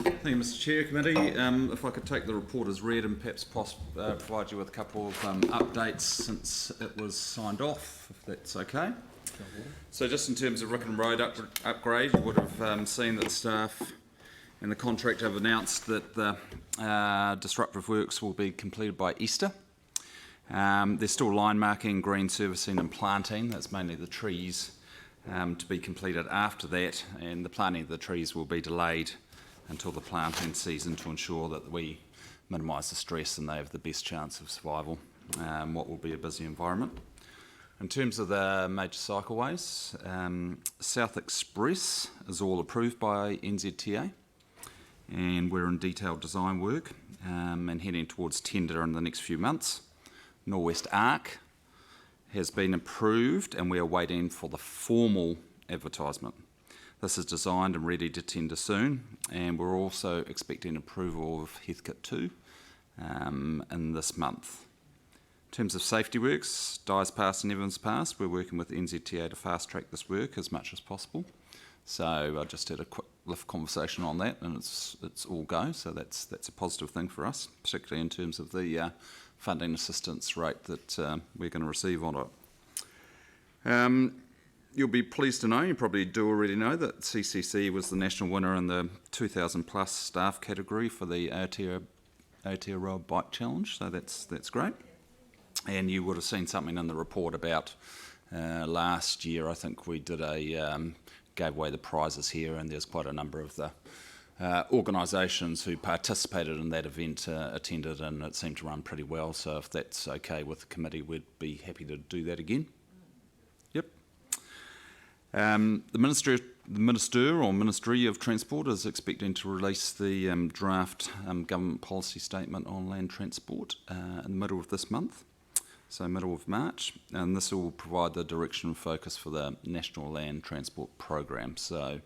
Thank you, Mr Chair, Committee. If I could take the report as read and perhaps provide you with a couple of updates since it was signed off, if that's okay. So just in terms of Rickham Road upgrade, you would have seen that the staff and the contractor have announced that the disruptive works will be completed by Easter. There's still line marking, green servicing and planting. That's mainly the trees to be completed after that, and the planting of the trees will be delayed until the planting season to ensure that we minimise the stress and they have the best chance of survival, what will be a busy environment. In terms of the major cycleways, South Express is all approved by NZTA, and we're in detailed design work and heading towards tender in the next few months. Norwest Arc has been approved and we are waiting for the formal advertisement. This is designed and ready to tender soon, and we're also expecting approval of Heathcote 2 in this month. In terms of safety works, Dyes Pass and Evans Pass, we're working with NZTA to fast track this work as much as possible. So I just had a quick lift conversation on that, and it's all go, so that's a positive thing for us, particularly in terms of the funding assistance rate that we're going to receive on it. You'll be pleased to know, you probably do already know, that CCC was the national winner in the 2,000 plus staff category for the Aotearoa Bike Challenge, so that's great. And you would have seen something in the report about last year. I think we did gave away the prizes here, and there's quite a number of the organisations who participated in that event attended, and it seemed to run pretty well. So if that's okay with the committee, we'd be happy to do that again. Yep. The Ministry of Transport is expecting to release the draft government policy statement on land transport in the middle of this month, so middle of March, and this will provide the direction and focus for the National Land Transport Programme. So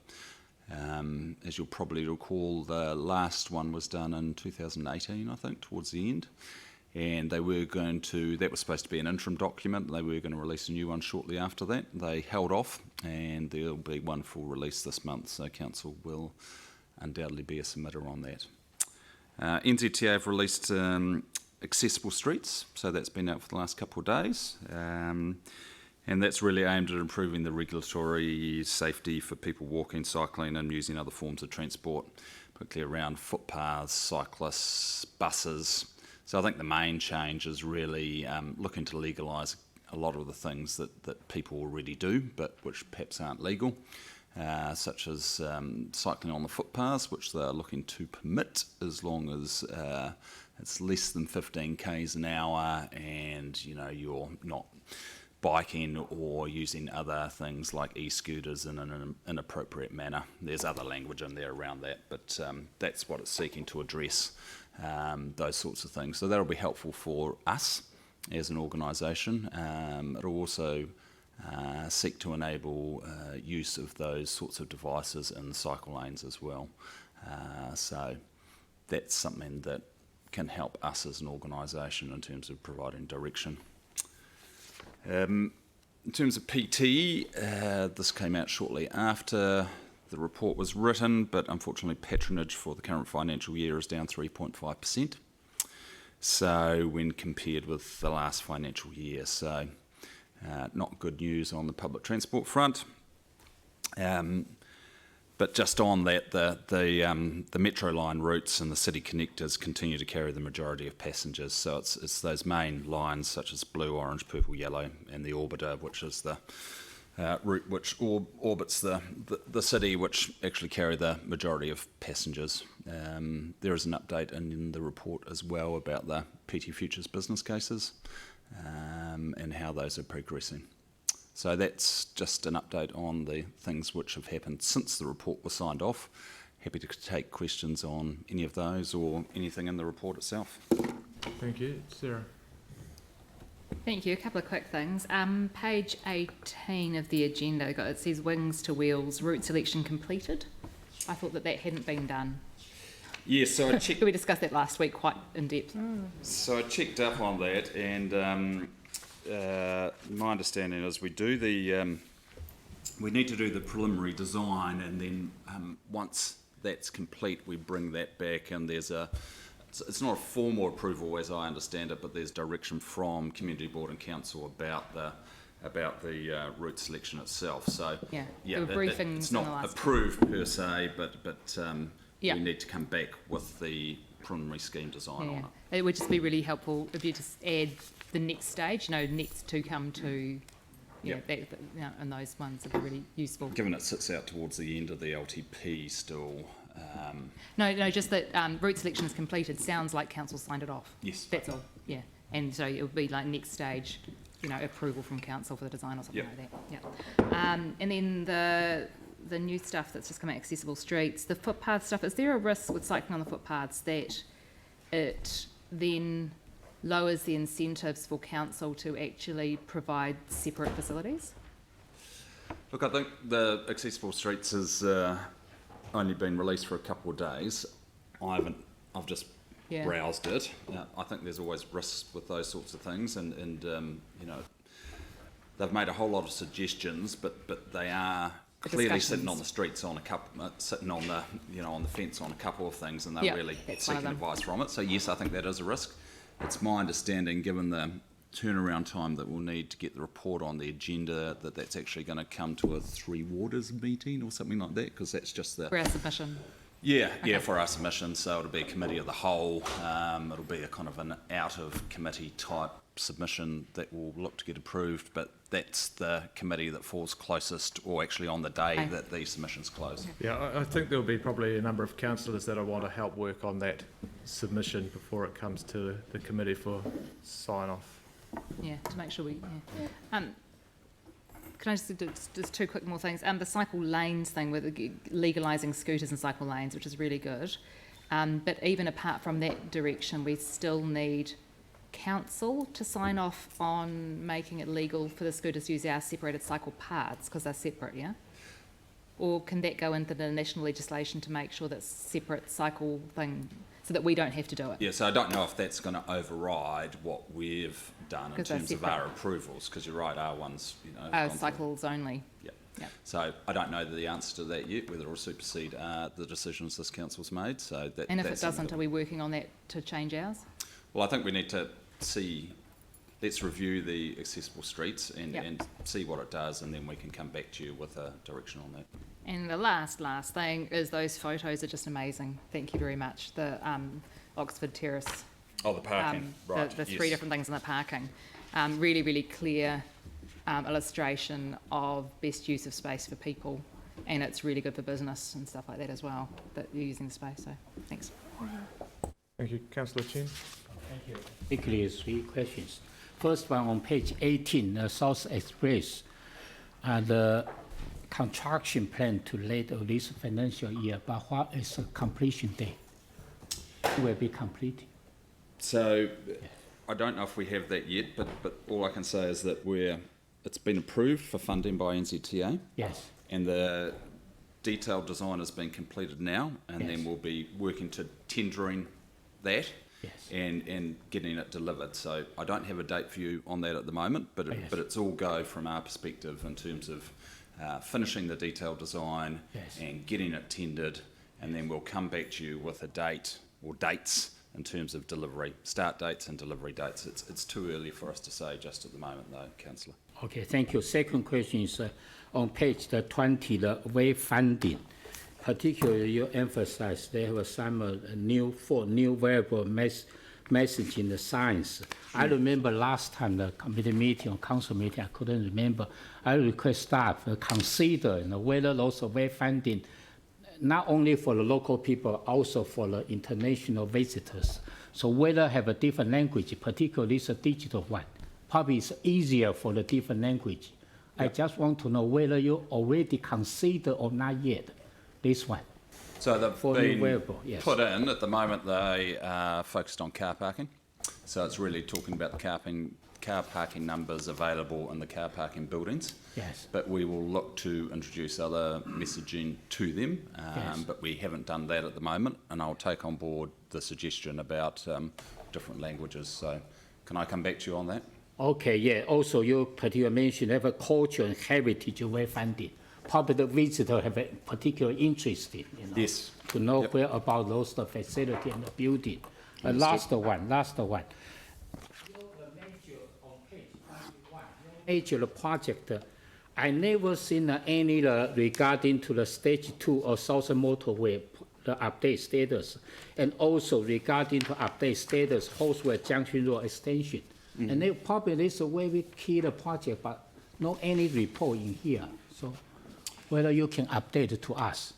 as you'll probably recall, the last one was done in 2018, I think, towards the end, and that was supposed to be an interim document. They were going to release a new one shortly after that. They held off, and there'll be one full release this month, so Council will undoubtedly be a submitter on that. NZTA have released accessible streets, so that's been out for the last couple of days, and that's really aimed at improving the regulatory safety for people walking, cycling and using other forms of transport, particularly around footpaths, cyclists, buses. So I think the main change is really looking to legalise a lot of the things that people already do, but which perhaps aren't legal, such as cycling on the footpaths, which they're looking to permit as long as it's less than 15 k's an hour, and you're not biking or using other things like e-scooters in an inappropriate manner. There's other language in there around that, but that's what it's seeking to address, those sorts of things. So that'll be helpful for us as an organisation. It'll also seek to enable use of those sorts of devices in cycle lanes as well. So that's something that can help us as an organisation in terms of providing direction. In terms of PT, this came out shortly after the report was written, but unfortunately patronage for the current financial year is down 3.5%. So when compared with the last financial year, so not good news on the public transport front. But just on that, the metro line routes and the city connectors continue to carry the majority of passengers. So it's those main lines such as blue, orange, purple, yellow, and the orbiter, which is the route which orbits the city, which actually carry the majority of passengers. There is an update in the report as well about the PT Futures business cases and how those are progressing. So that's just an update on the things which have happened since the report was signed off. Happy to take questions on any of those or anything in the report itself. Thank you. Sarah. Thank you. A couple of quick things. Page 18 of the agenda, it says wings to wheels, route selection completed. I thought that hadn't been done. Yes, so I checked. We discussed that last week quite in depth. So I checked up on that, and my understanding is we need to do the preliminary design, and then once that's complete, we bring that back, and there's it's not a formal approval as I understand it, but there's direction from Community Board and Council about the route selection itself. So Yeah, there were briefings it's in the not last approved per se, but Yeah. we need to come back with the preliminary scheme design on it. It would just be really helpful if you just add the next stage, next to come to, and those ones would be really useful. Given it sits out towards the end of the LTP still. No, just that route selection is completed. Sounds like council signed it off. Yes. That's all, yeah. And so it would be like next stage, approval from council for the design or something like that. Yeah. And then the new stuff that's just come out, accessible streets, the footpath stuff, is there a risk with cycling on the footpaths that it then lowers the incentives for council to actually provide separate facilities? Look, I think the accessible streets has only been released for a couple of days. I've just browsed it. I think there's always risks with those sorts of things, and they've made a whole lot of suggestions, but they are clearly sitting on the streets on a couple, sitting on the on the fence on a couple of things, and they're really seeking advice from it. So yes, I think that is a risk. It's my understanding, given the turnaround time that we'll need to get the report on the agenda, that's actually going to come to a 3 Waters meeting or something like that, because that's just the... For our submission? Yeah, for our submission. So it'll be a committee of the whole. It'll be a kind of an out-of-committee type submission that will look to get approved, but that's the committee that falls closest, or actually on the day that the submissions close. Yeah, I think there'll be probably a number of councillors that want to help work on that submission before it comes to the committee for sign-off. Yeah, to make sure we... Yeah. Can I just do just 2 quick more things? The cycle lanes thing with legalising scooters and cycle lanes, which is really good. But even apart from that direction, we still need council to sign off on making it legal for the scooters to use our separated cycle paths, because they're separate, yeah? Or can that go into the national legislation to make sure that's separate cycle thing, so that we don't have to do it? Yeah, so I don't know if that's going to override what we've done in terms of our approvals, because you're right, our ones, cycles only. Yeah. So I don't know the answer to that yet, whether it will supersede the decisions this council's made. So that. And if it doesn't, are we working on that to change ours? Well, I think we need to see. Let's review the accessible streets and see what it does, and then we can come back to you with a direction on that. And the last thing is those photos are just amazing. Thank you very much. The Oxford Terrace. Oh, the parking, right. The 3 different things in the parking. Really, really clear illustration of best use of space for people, and it's really good for business and stuff like that as well, that you're using the space. So, thanks. Thank you. Councillor Chin. Thank you. Quickly, 3 questions. First one on page 18, South Express. The construction plan to late of this financial year, but what is the completion date? It will be completed. So I don't know if we have that yet, but all I can say is that it's been approved for funding by NZTA. Yes. And the detailed design has been completed now, and then we'll be working to tendering that. Yes. And getting it delivered. So I don't have a date for you on that at the moment, but it's all go from our perspective in terms of finishing the detailed design and getting it tendered, and then we'll come back to you with a date or dates in terms of delivery, start dates and delivery dates. It's too early for us to say just at the moment, though, Councillor. Okay, thank you. Second question is on page 20, the way funding. Particularly, you emphasize there were some new variable message in the science. I remember last time the committee meeting or council meeting, I couldn't remember. I request staff consider whether those way funding, not only for the local people, also for the international visitors. So whether have a different language, particularly this digital one, probably it's easier for the different language. Yep. I just want to know whether you already consider or not yet. This one. So they've been put in. At the moment, they are focused on car parking. So it's really talking about the car parking numbers available in the car parking buildings. Yes. But we will look to introduce other messaging to them. But we haven't done that at the moment. And I'll take on board the suggestion about different languages. So can I come back to you on that? Okay, yeah. Also, you particularly mentioned have a culture and heritage way funding. public visitor have a particular interest in, Yes. to know Yep. where about those the facility and the building. Last one. Major project, I never seen any regarding to the stage 2 or Southern Motorway, the update status, and also regarding to update status, Horseway Junction Road extension. And they probably this is a very key project, but no any report in here. So whether you can update it to us.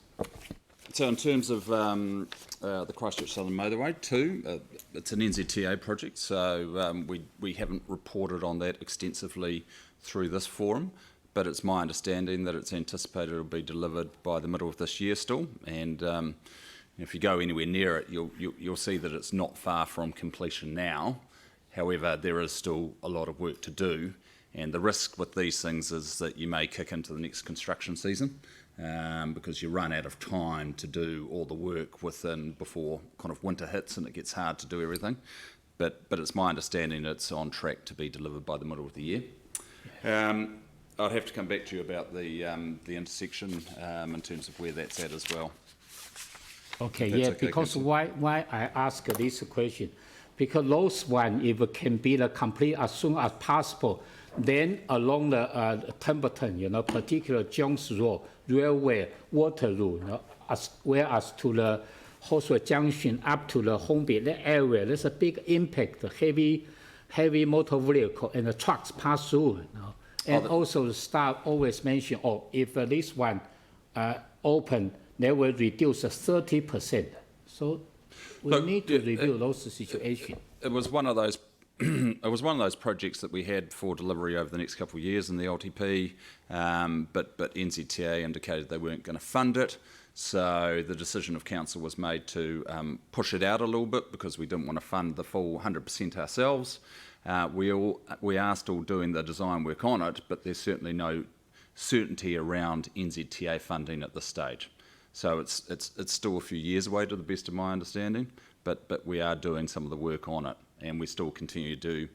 So in terms of the Christchurch Southern Motorway 2, it's an NZTA project, so we haven't reported on that extensively through this forum, but it's my understanding that it's anticipated it'll be delivered by the middle of this year still, and if you go anywhere near it, you'll see that it's not far from completion now. However, there is still a lot of work to do, and the risk with these things is that you may kick into the next construction season because you run out of time to do all the work before kind of winter hits and it gets hard to do everything. But it's my understanding it's on track to be delivered by the middle of the year. I'd have to come back to you about the intersection in terms of where that's at as well. Okay, That's yeah, okay, because Councillor. why I ask this question? Because those one, if it can be complete as soon as possible, then along the Timberton, particular Jones Road, Railway, Waterloo, as well as to the Horseway Junction up to the Homebay, that area, there's a big impact, heavy motor vehicle and the trucks pass through. And also the staff always mention, if this one open, they will reduce 30%. So we need to review those situations. It was one of those. It was one of those projects that we had for delivery over the next couple of years in the LTP, but NZTA indicated they weren't going to fund it, so the decision of council was made to push it out a little bit because we didn't want to fund the full 100% ourselves. We are still doing the design work on it, but there's certainly no certainty around NZTA funding at this stage. So it's still a few years away to the best of my understanding, but we are doing some of the work on it, and we still continue to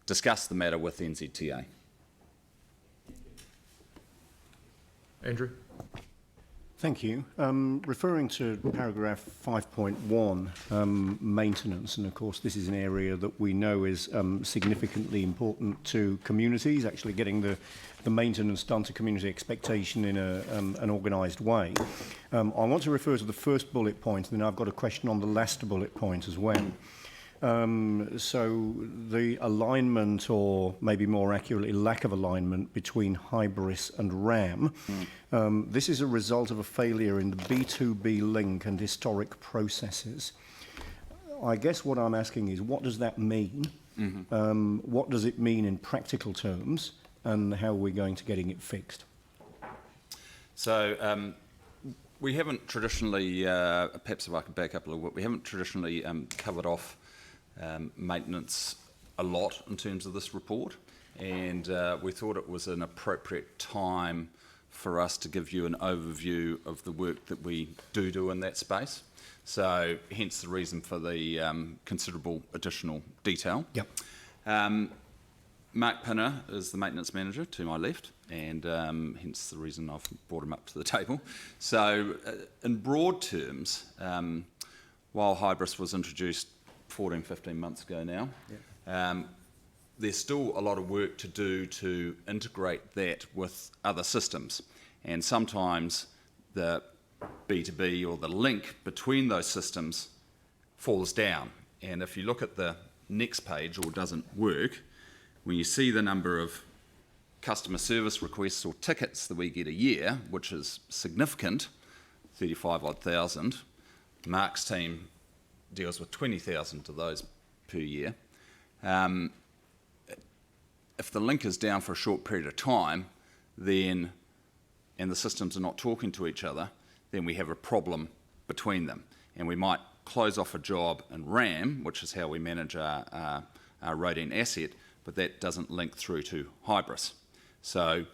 discuss the matter with NZTA. Andrew? Thank you. Referring to paragraph 5.1, maintenance, and of course this is an area that we know is significantly important to communities, actually getting the maintenance done to community expectation in an organised way. I want to refer to the first bullet point, and then I've got a question on the last bullet point as well. So the alignment, or maybe more accurately lack of alignment, between Hybris and RAM, this is a result of a failure in the B2B link and historic processes. I guess what I'm asking is, what does that mean? What does it mean in practical terms, and how are we going to getting it fixed? So we haven't traditionally, perhaps if I could back up a little bit, we haven't traditionally covered off maintenance a lot in terms of this report, and we thought it was an appropriate time for us to give you an overview of the work that we do in that space. So hence the reason for the considerable additional detail. Yep. Mark Pinner is the maintenance manager to my left, and hence the reason I've brought him up to the table. So in broad terms, while Hybris was introduced 14, 15 months ago now, there's still a lot of work to do to integrate that with other systems, and sometimes the B2B or the link between those systems falls down. And if you look at the next page, or doesn't work, when you see the number of customer service requests or tickets that we get a year, which is significant, 35,000, Mark's team deals with 20,000 of those per year. If the link is down for a short period of time, then, and the systems are not talking to each other, then we have a problem between them. And we might close off a job in RAM, which is how we manage our roading asset, but that doesn't link through to Hybris. So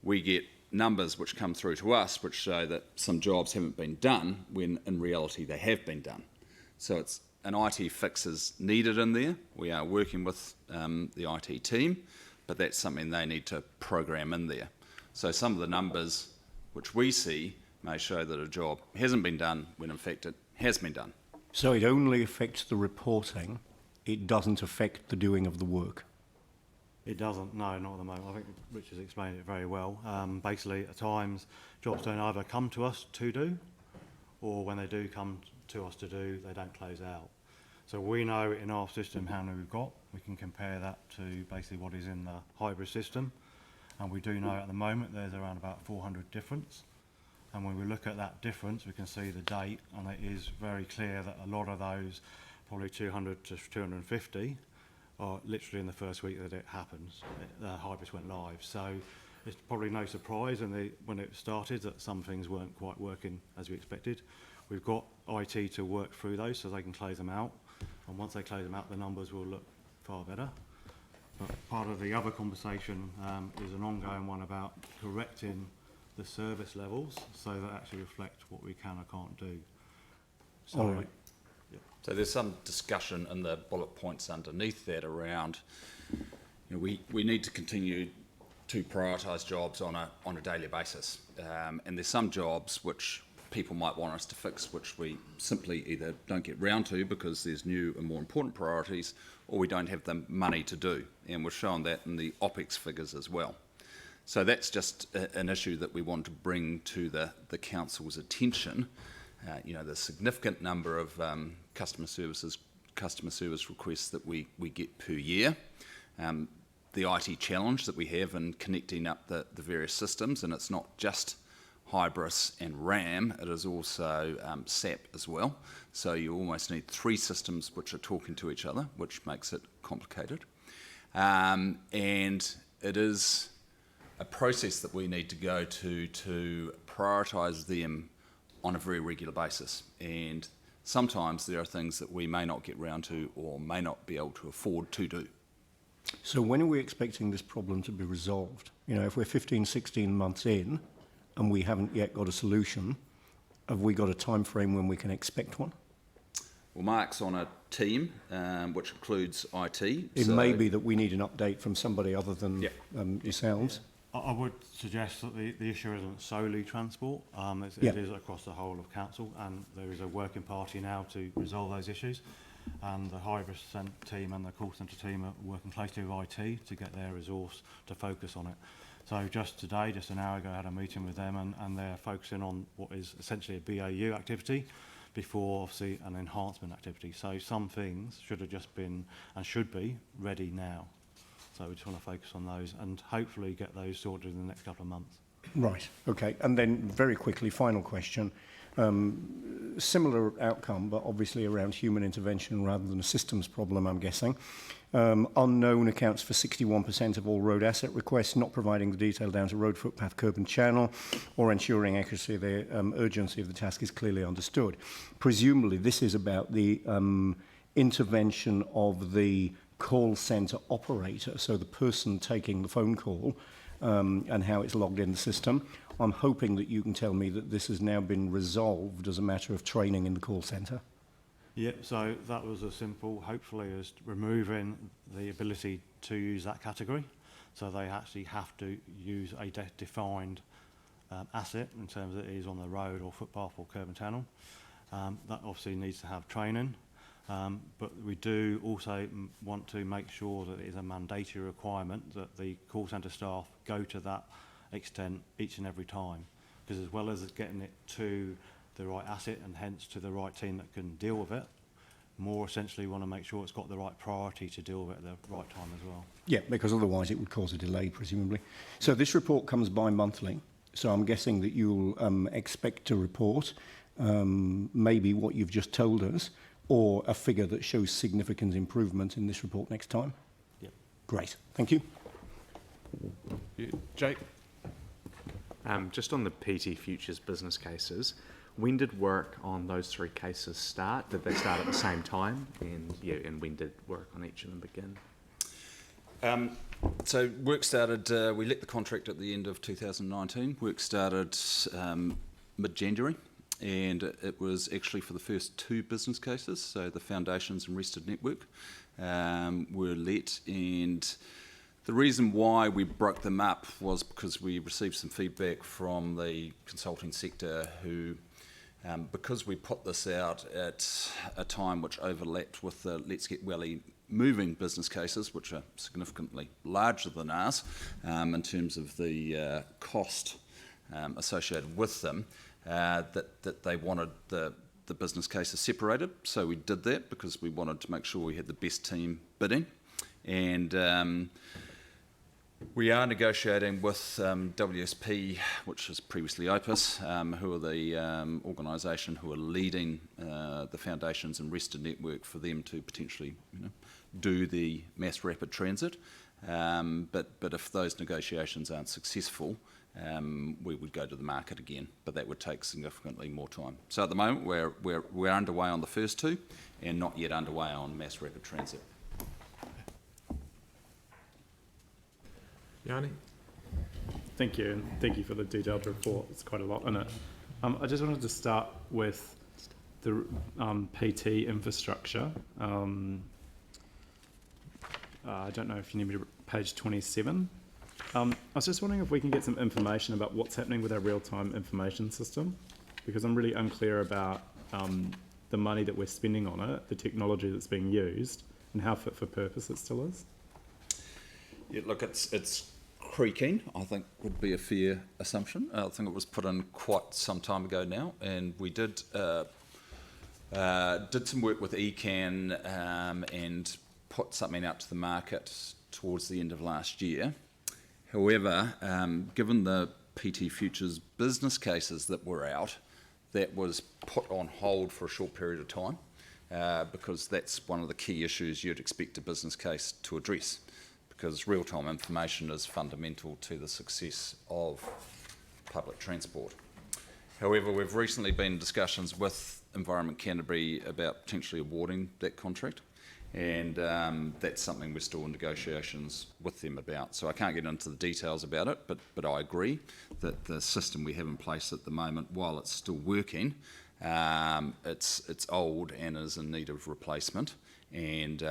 we get numbers which come through to us which show that some jobs haven't been done when in reality they have been done. So it's an IT fix is needed in there. We are working with the IT team, but that's something they need to program in there. So some of the numbers which we see may show that a job hasn't been done when in fact it has been done. So it only affects the reporting, it doesn't affect the doing of the work? It doesn't, no, not at the moment. I think Rich has explained it very well. Basically, at times, jobs don't either come to us to do, or when they do come to us to do, they don't close out. So we know in our system how many we've got. We can compare that to basically what is in the hybrid system. And we do know at the moment there's around about 400 difference. And when we look at that difference, we can see the date, and it is very clear that a lot of those, probably 200 to 250, are literally in the first week that it happens. The hybrids went live. So it's probably no surprise when it started that some things weren't quite working as we expected. We've got IT to work through those so they can close them out. And once they close them out, the numbers will look far better. But part of the other conversation is an ongoing one about correcting the service levels so that actually reflect what we can or can't do. So, All right. So there's some discussion in the bullet points underneath that around, we need to continue to prioritise jobs on a daily basis, and there's some jobs which people might want us to fix which we simply either don't get round to because there's new and more important priorities, or we don't have the money to do, and we're showing that in the OPEX figures as well. So that's just an issue that we want to bring to the council's attention. The significant number of customer service requests that we get per year, the IT challenge that we have in connecting up the various systems, and it's not just Hybris and RAM, it is also SAP as well. So you almost need 3 systems which are talking to each other, which makes it complicated. And it is a process that we need to go to prioritise them on a very regular basis, and sometimes there are things that we may not get round to or may not be able to afford to do. So when are we expecting this problem to be resolved? If we're 15, 16 months in and we haven't yet got a solution, have we got a time frame when we can expect one? Well, Mark's on a team which includes IT. It may be that we need an update from somebody other than yourselves. I would suggest that the issue isn't solely transport. It is across the whole of council, and there is a working party now to resolve those issues. And the Hybris team and the call centre team are working closely with IT to get their resource to focus on it. So just today, just an hour ago, I had a meeting with them, and they're focusing on what is essentially a BAU activity before obviously an enhancement activity. So some things should have just been and should be ready now. So we just want to focus on those and hopefully get those sorted in the next couple of months. Right, okay. And then very quickly, final question. Similar outcome, but obviously around human intervention rather than a systems problem, I'm guessing. Unknown accounts for 61% of all road asset requests, not providing the detail down to road, footpath, curb and channel, or ensuring accuracy of the urgency of the task is clearly understood. Presumably this is about the intervention of the call centre operator, so the person taking the phone call, and how it's logged in the system. I'm hoping that you can tell me that this has now been resolved as a matter of training in the call centre. Yeah, so that was as simple, hopefully, as removing the ability to use that category. So they actually have to use a defined asset in terms of it is on the road or footpath or curb and channel. That obviously needs to have training. But we do also want to make sure that it is a mandatory requirement that the call centre staff go to that extent each and every time, because as well as getting it to the right asset and hence to the right team that can deal with it, more essentially we want to make sure it's got the right priority to deal with it at the right time as well. Yeah, because otherwise it would cause a delay, presumably. So this report comes bi-monthly, so I'm guessing that you'll expect to report maybe what you've just told us, or a figure that shows significant improvement in this report next time? Yep. Great, thank you. Jake? Just on the PT Futures business cases, when did work on those 3 cases start? Did they start at the same time? And when did work on each of them begin? So work started, we let the contract at the end of 2019. Work started mid-January, and it was actually for the first 2 business cases, so the foundations and rested network were let, and The reason why we broke them up was because we received some feedback from the consulting sector who, because we put this out at a time which overlapped with the Let's Get Welly moving business cases, which are significantly larger than ours in terms of the cost associated with them, that they wanted the business cases separated. So we did that because we wanted to make sure we had the best team bidding. And we are negotiating with WSP, which is previously Opus, who are the organisation who are leading the foundations and Rested network for them to potentially, do the mass rapid transit. But if those negotiations aren't successful, we would go to the market again, but that would take significantly more time. So at the moment, we're underway on the first two, and not yet underway on mass rapid transit. Yanni? Thank you, and thank you for the detailed report. It's quite a lot in it. I just wanted to start with the PT infrastructure. I don't know if you need me to page 27. I was just wondering if we can get some information about what's happening with our real-time information system, because I'm really unclear about the money that we're spending on it, the technology that's being used, and how fit for purpose it still is. Yeah, look, it's creaking, I think would be a fair assumption. I think it was put in quite some time ago now, and we did some work with ECAN and put something out to the market towards the end of last year. However, given the PT Futures business cases that were out, that was put on hold for a short period of time because that's one of the key issues you'd expect a business case to address, because real-time information is fundamental to the success of public transport. However, we've recently been in discussions with Environment Canterbury about potentially awarding that contract, and that's something we're still in negotiations with them about. So I can't get into the details about it, but I agree that the system we have in place at the moment, while it's still working, it's old and is in need of replacement. And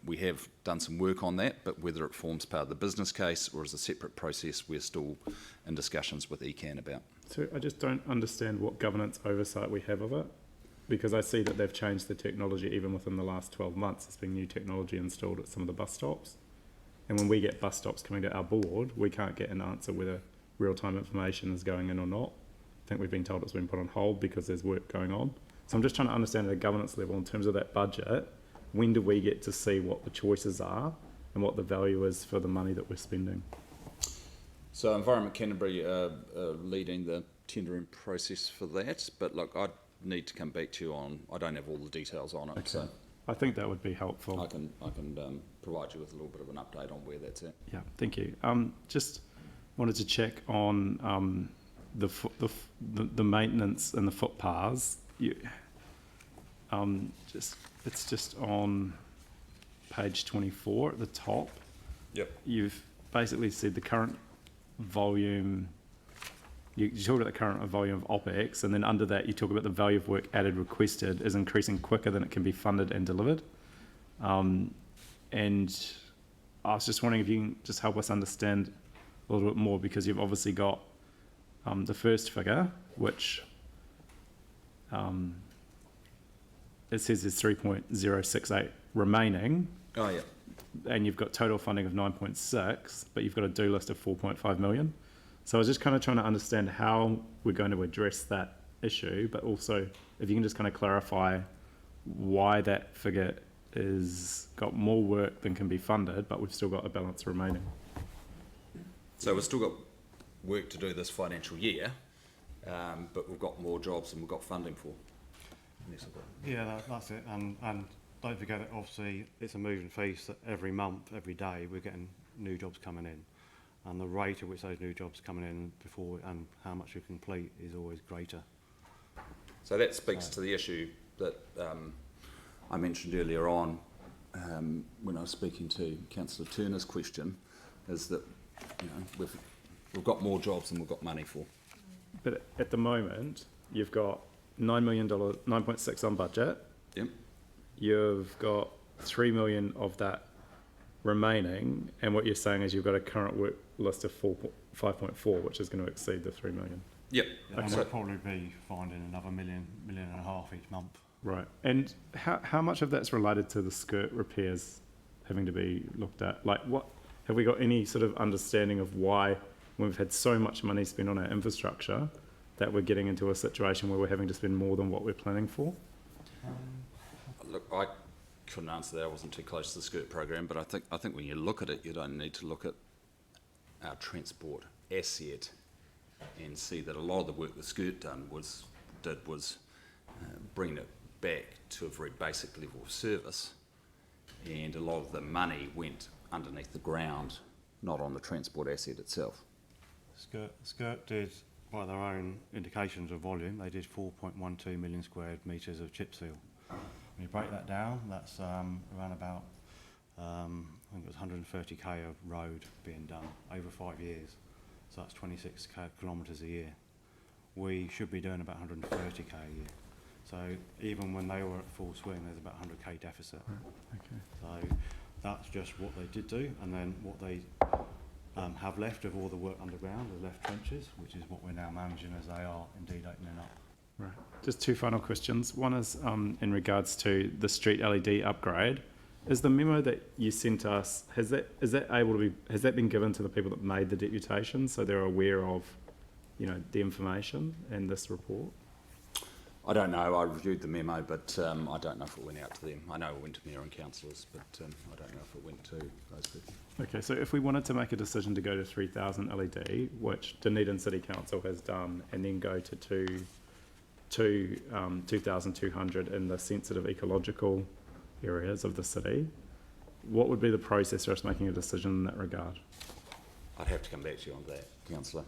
we have done some work on that, but whether it forms part of the business case or as a separate process, we're still in discussions with ECAN about. So I just don't understand what governance oversight we have of it, because I see that they've changed the technology even within the last 12 months. There's been new technology installed at some of the bus stops. And when we get bus stops coming to our board, we can't get an answer whether real-time information is going in or not. I think we've been told it's been put on hold because there's work going on. So I'm just trying to understand at a governance level in terms of that budget, when do we get to see what the choices are and what the value is for the money that we're spending? So Environment Canterbury are leading the tendering process for that, but look, I'd need to come back to you on, I don't have all the details on it, okay. So I think that would be helpful. I can provide you with a little bit of an update on where that's at. Yeah, thank you. Just wanted to check on the maintenance and the footpaths. It's just on page 24 at the top. Yep. You've basically said the current volume. You talk about the current volume of OPEX, and then under that you talk about the value of work added requested is increasing quicker than it can be funded and delivered. And I was just wondering if you can just help us understand a little bit more, because you've obviously got the first figure, which it says there's 3.068 remaining. Oh, yeah. And you've got total funding of 9.6, but you've got a do list of 4.5 million. So I was just kind of trying to understand how we're going to address that issue, but also if you can just kind of clarify why that figure is got more work than can be funded, but we've still got a balance remaining. So we've still got work to do this financial year, but we've got more jobs than we've got funding for. Yeah, that's it. And don't forget that obviously it's a moving feast that every month, every day, we're getting new jobs coming in. And the rate at which those new jobs coming in before and how much we complete is always greater. So that speaks to the issue that I mentioned earlier on when I was speaking to Councillor Turner's question, is that we've got more jobs than we've got money for. But at the moment, you've got $9 million, 9.6 on budget. Yep. You've got 3 million of that remaining, and what you're saying is you've got a current work list of 5.4, which is going to exceed the 3 million. Yep. And So- we'll probably be finding another million and a half each month. Right. And how much of that's related to the skirt repairs having to be looked at? Like, what have we got any sort of understanding of why, when we've had so much money spent on our infrastructure, that we're getting into a situation where we're having to spend more than what we're planning for? Look, I couldn't answer that. I wasn't too close to the skirt program, but I think when you look at it, you don't need to look at our transport asset and see that a lot of the work the skirt was bringing it back to a very basic level of service, and a lot of the money went underneath the ground, not on the transport asset itself. Skirt did, by their own indications of volume, they did 4.12 million square metres of chip seal. When you break that down, that's around about, I think it was 130k of road being done over 5 years. So that's 26 kilometres a year. We should be doing about 130k a year. So even when they were at full swing, there's about 100k deficit. Okay. So that's just what they did do, and then what they have left of all the work underground, the left trenches, which is what we're now managing as they are indeed opening up. Right. Just two final questions. One is in regards to the street LED upgrade. Is the memo that you sent us, has that been given to the people that made the deputation, so they're aware of, the information in this report? I don't know. I reviewed the memo, but I don't know if it went out to them. I know it went to mayor and councillors, but I don't know if it went to those people. Okay, so if we wanted to make a decision to go to 3,000 LED, which Dunedin City Council has done, and then go to 2,200 in the sensitive ecological areas of the city, what would be the process for us making a decision in that regard? I'd have to come back to you on that, councillor.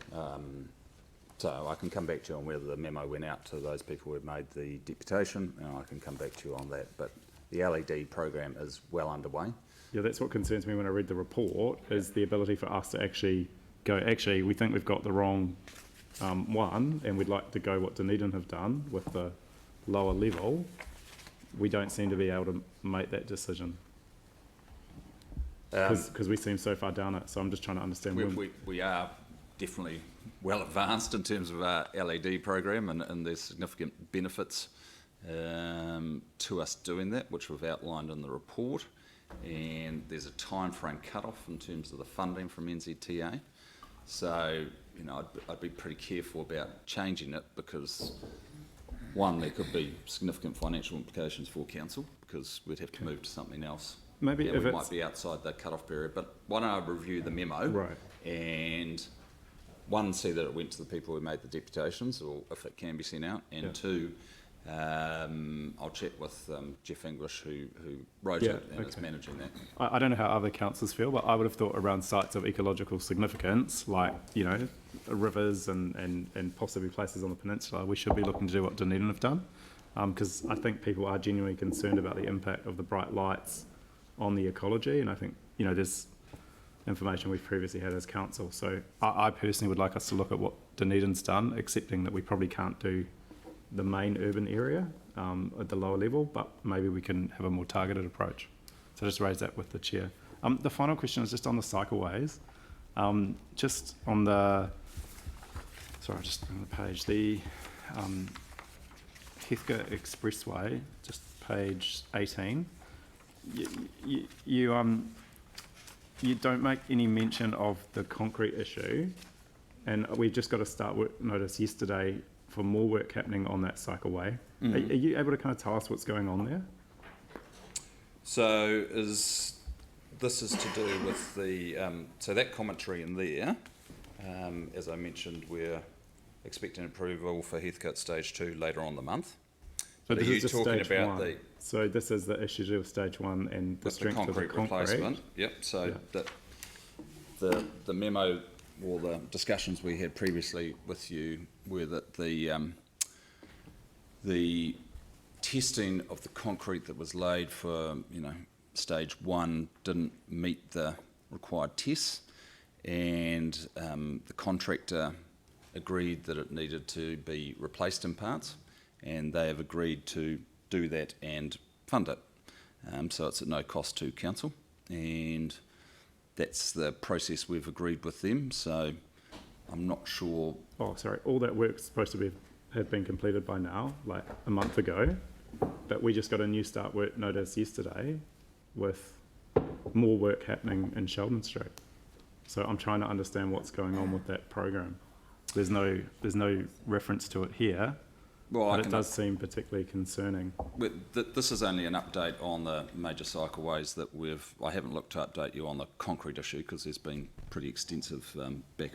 So I can come back to you on whether the memo went out to those people who had made the deputation, and I can come back to you on that. But the LED program is well underway. Yeah, that's what concerns me when I read the report, is the ability for us to actually go, we think we've got the wrong one, and we'd like to go what Dunedin have done with the lower level. We don't seem to be able to make that decision. Because we seem so far down it, so I'm just trying to understand. We are definitely well advanced in terms of our LED program, and there's significant benefits to us doing that, which we've outlined in the report. And there's a time frame cut-off in terms of the funding from NZTA. So, I'd be pretty careful about changing it, because one, there could be significant financial implications for council, because we'd have to move to something else. Maybe if we might be outside that cut-off period. But why don't I review the memo? Right. And one, see that it went to the people who made the deputations, or if it can be sent out. And two, I'll check with Jeff English, who wrote it and is managing that. I don't know how other councils feel, but I would have thought around sites of ecological significance, like, rivers and possibly places on the peninsula, we should be looking to do what Dunedin have done. Because I think people are genuinely concerned about the impact of the bright lights on the ecology, and I think, there's information we've previously had as council. So I personally would like us to look at what Dunedin's done, accepting that we probably can't do the main urban area at the lower level, but maybe we can have a more targeted approach. So just raise that with the chair. The final question is just on the cycleways. Just on the, sorry, just on the page, the Heathcote Expressway, just page 18. You don't make any mention of the concrete issue, and we've just got a start work notice yesterday for more work happening on that cycleway. Are you able to kind of tell us what's going on there? So this is to do with the so that commentary in there, as I mentioned, we're expecting approval for Heathcote Stage 2 later on the month. But are this you is just talking stage about one. So this is the issue with stage 1 and the strength of the concrete replacement. Yep. So that the memo or the discussions we had previously with you were that the testing of the concrete that was laid for stage 1 didn't meet the required tests, and the contractor agreed that it needed to be replaced in parts, and they have agreed to do that and fund it. So it's at no cost to council, and that's the process we've agreed with them. So I'm not sure. Oh, sorry. All that work's supposed to have been completed by now, like a month ago. But we just got a new start work notice yesterday with more work happening in Sheldon Street. So I'm trying to understand what's going on with that program. There's no reference to it here, Well, but it does seem particularly concerning. This is only an update on the major cycleways that I haven't looked to update you on the concrete issue because there's been pretty extensive back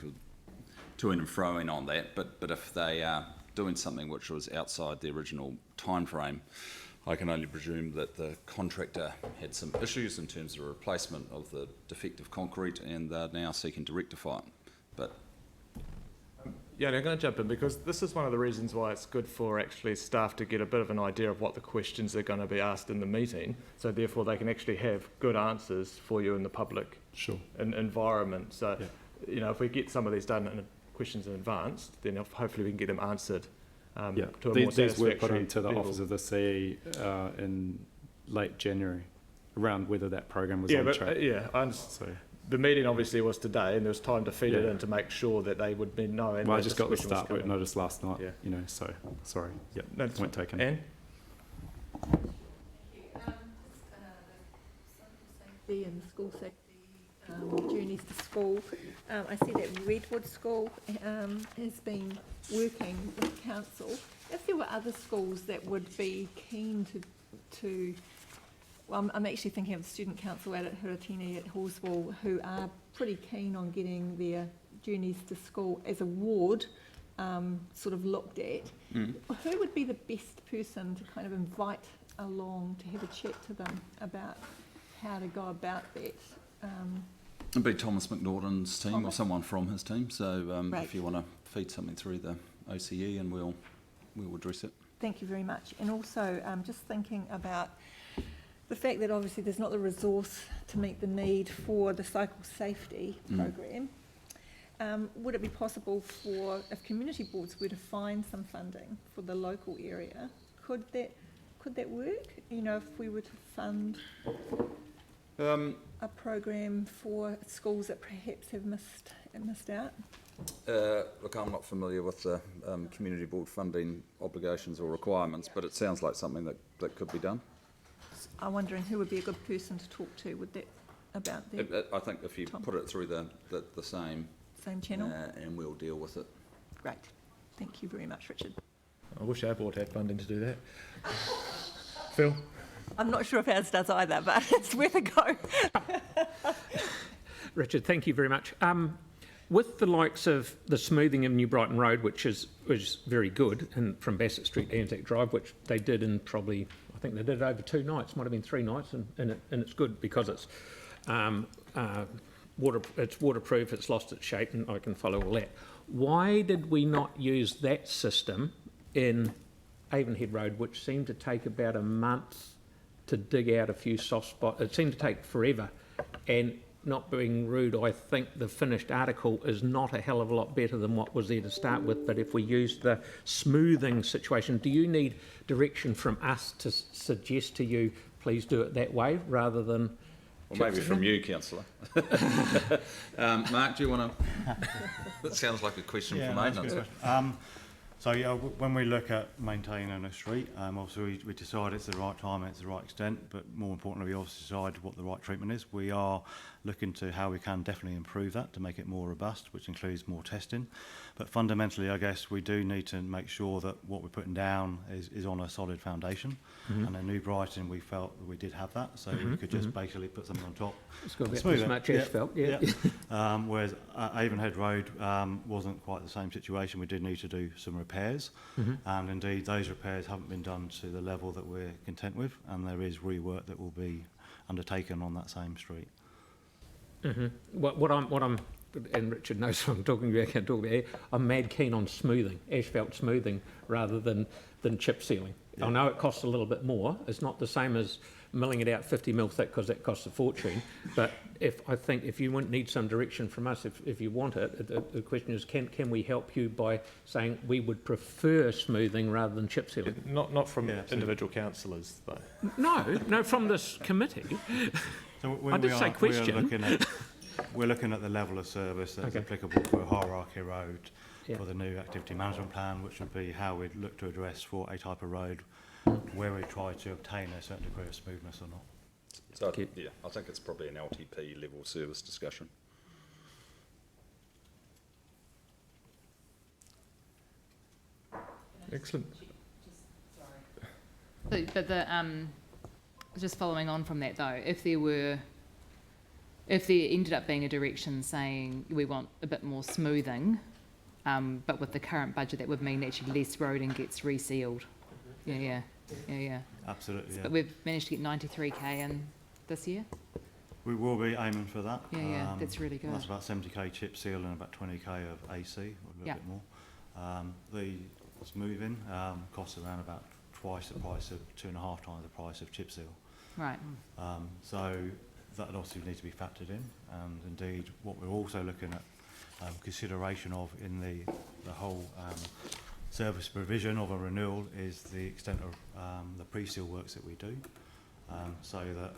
to and froing on that. But if they are doing something which was outside the original time frame, I can only presume that the contractor had some issues in terms of replacement of the defective concrete, and they're now seeking to rectify it. But Yeah, I'm going to jump in because this is one of the reasons why it's good for actually staff to get a bit of an idea of what the questions are going to be asked in the meeting, so therefore they can actually have good answers for you in the public environment. So, you know, if we get some of these done in questions in advance, then hopefully we can get them answered to a more satisfactory These were put into the level. Office of the CE in late January, around whether that program was on track. I understand. The meeting obviously was today, and there was time to feed it in to make sure that they would be knowing. Well, I just got the start work notice last night, you know, so sorry. Yep, No, point taken. Anne? Safety and school safety journeys to school. I see that Redwood School has been working with council. If there were other schools that would be keen to well, I'm actually thinking of the student council out at Huratini at Horswell, who are pretty keen on getting their journeys to school as a ward sort of looked at. Who would be the best person to kind of invite along to have a chat to them about how to go about that? it'd be Thomas McNaughton's team or someone from his team. So Right. if you want to feed something through the OCE, and we'll address it. Thank you very much. And also, just thinking about the fact that obviously there's not the resource to meet the need for the cycle safety program. Would it be possible for, if community boards were to find some funding for the local area, could that work? You know, if we were to fund a program for schools that perhaps have missed out? Look, I'm not familiar with the community board funding obligations or requirements, but it sounds like something that could be done. I'm wondering who would be a good person to talk to with that about that I think if you put it through the same channel. and we'll deal with it. Great. Thank you very much, Richard. I wish our board had funding to do that. Phil? I'm not sure if ours does either, but it's worth a go. Richard, thank you very much. With the likes of the smoothing of New Brighton Road, which is very good, and from Bassett Street to Anzac Drive, which they did in probably, I think they did it over 2 nights, might have been 3 nights, and it's good because it's waterproof, it's lost its shape, and I can follow all that. Why did we not use that system in Avonhead Road, which seemed to take about a month to dig out a few soft spots? It seemed to take forever, and not being rude, I think the finished article is not a hell of a lot better than what was there to start with, but if we use the smoothing situation, do you need direction from us to suggest to you, please do it that way, rather than... Or maybe from you, councillor. Mark, do you want to... That sounds like a question for maintenance. So yeah, when we look at maintaining a street, obviously we decide it's the right time and it's the right extent, but more importantly, we also decide what the right treatment is. We are looking to how we can definitely improve that to make it more robust, which includes more testing. But fundamentally, I guess we do need to make sure that what we're putting down is on a solid foundation. And in New Brighton, we felt that we did have that, so we could just basically put something on top. It's got and about smooth as it. much asphalt, yeah. Whereas Avonhead Road wasn't quite the same situation. We did need to do some repairs, and indeed those repairs haven't been done to the level that we're content with, and there is rework that will be undertaken on that same street. What I'm, and Richard knows what I'm talking about, I can't talk about it, I'm mad keen on smoothing, asphalt smoothing, rather than chip sealing. I know it costs a little bit more. It's not the same as milling it out 50 mil thick, because that costs a fortune. But I think if you need some direction from us, if you want it, the question is, can we help you by saying we would prefer smoothing rather than chip sealing? Not from individual councillors, though. No, from this committee. So I did say question. We are looking at We're looking at the level of service that's Okay. applicable for a hierarchy road Yeah. for the new activity management plan, which would be how we'd look to address for a type of road where we try to obtain a certain degree of smoothness or not. So, yeah, I think it's probably an LTP level service discussion. Excellent. But just following on from that though, if there ended up being a direction saying we want a bit more smoothing, but with the current budget, that would mean actually less roading gets resealed. Yeah. Absolutely, yeah. But we've managed to get 93k in this year. We will be aiming for that. Yeah, that's really good. That's about 70k chip seal and about 20k of AC, or a little Yeah. bit more. The smoothing costs around about twice the price of 2.5 times the price of chip seal. Right. So that obviously needs to be factored in, and indeed what we're also looking at consideration of in the whole service provision of a renewal is the extent of the pre-seal works that we do, so that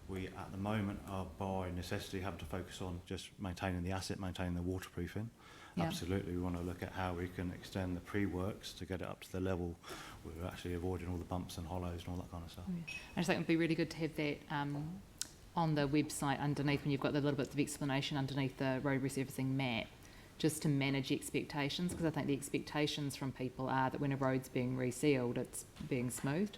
we at the moment are by necessity having to focus on just maintaining the asset, maintaining the waterproofing. Yeah. Absolutely, we want to look at how we can extend the pre-works to get it up to the level where we're actually avoiding all the bumps and hollows and all that kind of stuff. I just think it would be really good to have that on the website underneath, when you've got the little bits of explanation underneath the road resurfacing map, just to manage expectations, because I think the expectations from people are that when a road's being resealed, it's being smoothed.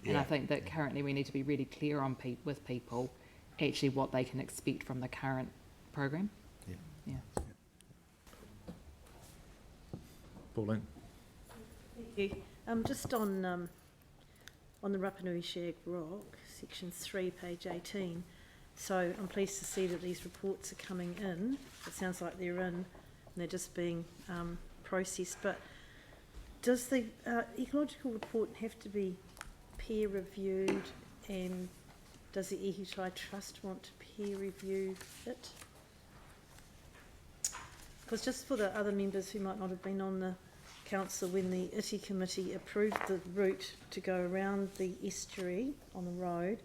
And I Yeah. think that currently we need to be really clear on with people actually what they can expect from the current program. Yeah. Pauline. Thank you. Just on the Rapanui Shag Rock, section 3, page 18. So I'm pleased to see that these reports are coming in. It sounds like they're in and they're just being processed. But does the ecological report have to be peer reviewed, and does the Ihitai Trust want to peer review it? Because just for the other members who might not have been on the council, when the ITI committee approved the route to go around the estuary on the road,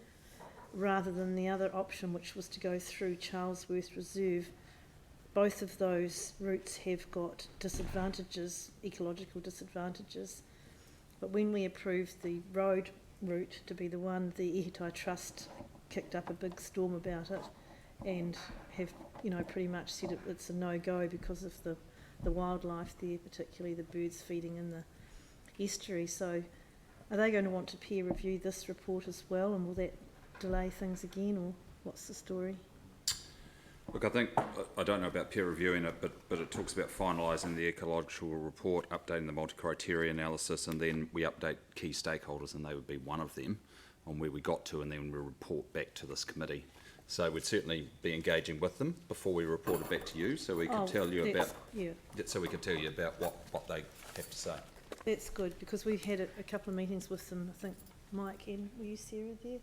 rather than the other option, which was to go through Charlesworth Reserve, both of those routes have got disadvantages, ecological disadvantages. But when we approved the road route to be the one, the Ihitai Trust kicked up a big storm about it and have, pretty much said it's a no-go because of the wildlife there, particularly the birds feeding in the estuary. So are they going to want to peer review this report as well, and will that delay things again, or what's the story? Look, I think, I don't know about peer reviewing it, but it talks about finalising the ecological report, updating the multi-criteria analysis, and then we update key stakeholders, and they would be one of them, on where we got to, and then we report back to this committee. So we'd certainly be engaging with them before we report it back to you, so we could tell you about, so we could tell you about what they have to say. That's good, because we've had a couple of meetings with them. I think Mike and were you Sarah there?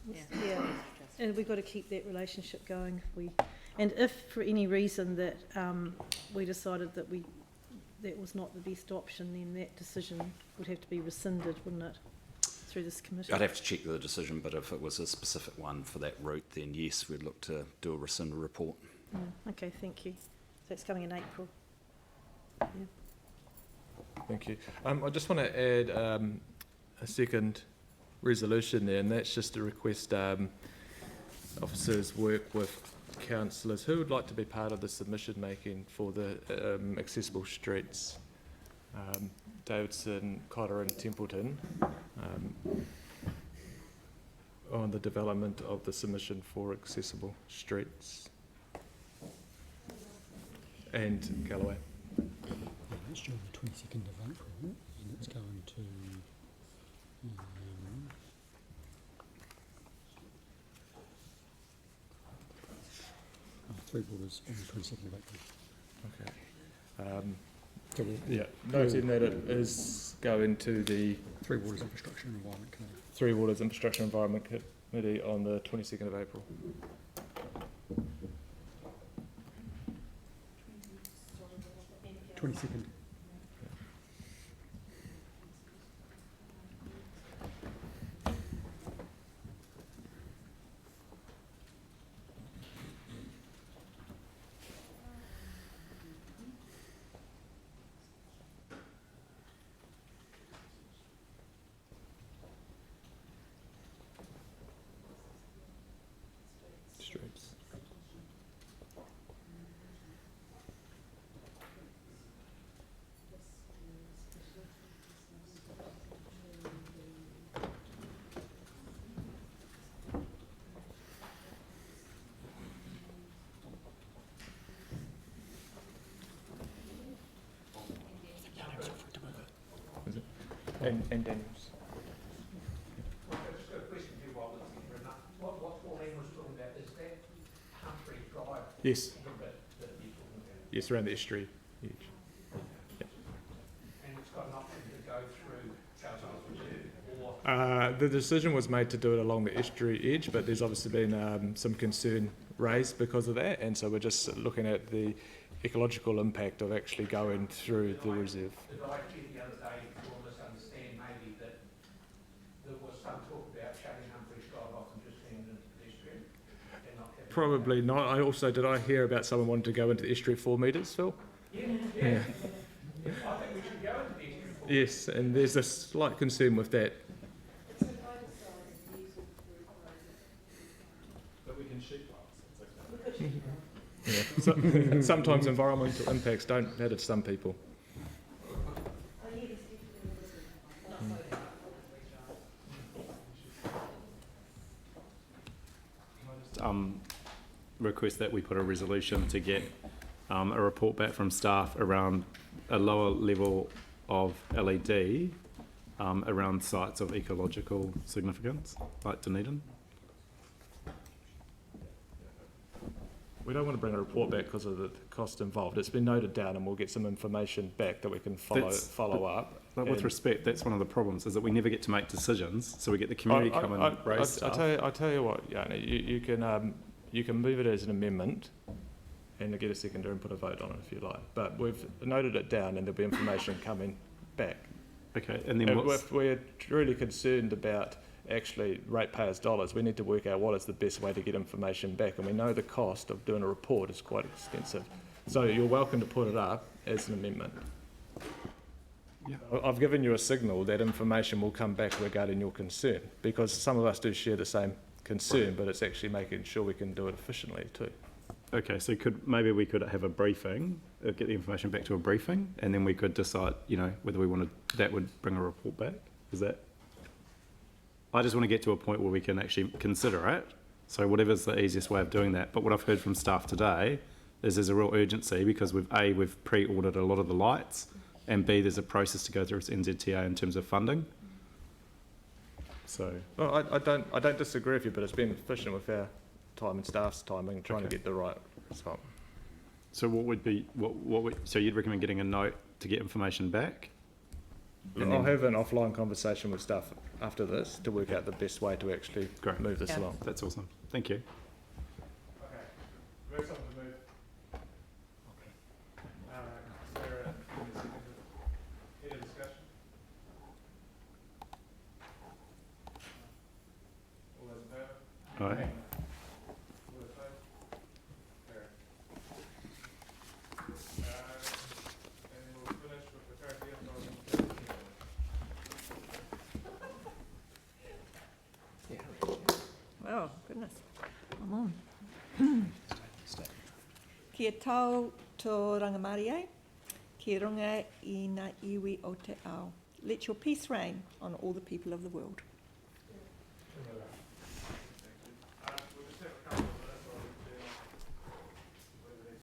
Yeah. And we've got to keep that relationship going. And if for any reason that we decided that that was not the best option, then that decision would have to be rescinded, wouldn't it, through this committee? I'd have to check the decision, but if it was a specific one for that route, then yes, we'd look to do a rescind report. Okay, thank you. So it's coming in April. Yeah. Thank you. I just want to add a second resolution there, and that's just to request officers work with councillors who would like to be part of the submission making for the accessible streets, Davidson, Cotter and Templeton, on the development of the submission for accessible streets, and Galloway. It's due on the 22nd of April, and it's going to 3 Waters on the 22nd of April. Okay. Yeah, noting that it is going to the 3 Waters Infrastructure and Environment Committee. 3 Waters Infrastructure and Environment Committee on the 22nd of April. Second. and Daniels. Just got a question for you while it's here. What Pauline was talking about, is that Humphrey Drive? Yes. The bit that you're talking about? Yes, around the estuary. Edge. And it's got an option to go through Councillive Reserve, or? The decision was made to do it along the estuary edge, but there's obviously been some concern raised because of that, and so we're just looking at the ecological impact of actually going through the reserve. Did I hear the other day, or misunderstand maybe, that there was some talk about shutting Humphrey's Drive off and just handing it to pedestrian? And not having Probably not. Did I hear about someone wanting to go into the estuary 4 metres, Phil? Yeah. I think we should go into the estuary. Yes, and there's a slight concern with that. But we can shoot Yeah. Sometimes environmental impacts don't matter to some people. request that we put a resolution to get a report back from staff around a lower level of LED around sites of ecological significance, like Dunedin. We don't want to bring a report back because of the cost involved. It's been noted down and we'll get some information back that we can follow up. But with respect, that's one of the problems, is that we never get to make decisions, so we get the community come and raise stuff. I tell you what, Yana, you can move it as an amendment and get a seconder and put a vote on it if you like. But we've noted it down and there'll be information coming back. Okay, and then if we're really concerned about actually ratepayers' dollars, we need to work out what is the best way to get information back, and we know the cost of doing a report is quite extensive. So you're welcome to put it up as an amendment. Yeah. I've given you a signal that information will come back regarding your concern, because some of us do share the same concern, but it's actually making sure we can do it efficiently too. Okay, so maybe we could have a briefing, get the information back to a briefing, and then we could decide, whether we wanted, that would bring a report back. Is that? I just want to get to a point where we can actually consider it. So whatever's the easiest way of doing that. But what I've heard from staff today is there's a real urgency because we've pre-ordered a lot of the lights, and B, there's a process to go through with NZTA in terms of funding. So. Well, I don't disagree with you, but it's been efficient with our time and staff's timing, trying to get the right result. So so you'd recommend getting a note to get information back? I'll have an offline conversation with staff after this to work out the best way to actually move this along. That's awesome. Thank you. Okay. Where's someone to move? Is there any discussion? All those in favour? All right. All those opposed? Carried. And we'll finish with the current year. Oh, goodness. I'm on. Kia tau tō rangamarie, kia runga I ngā iwi o te ao. Let your peace reign on all the people of the world.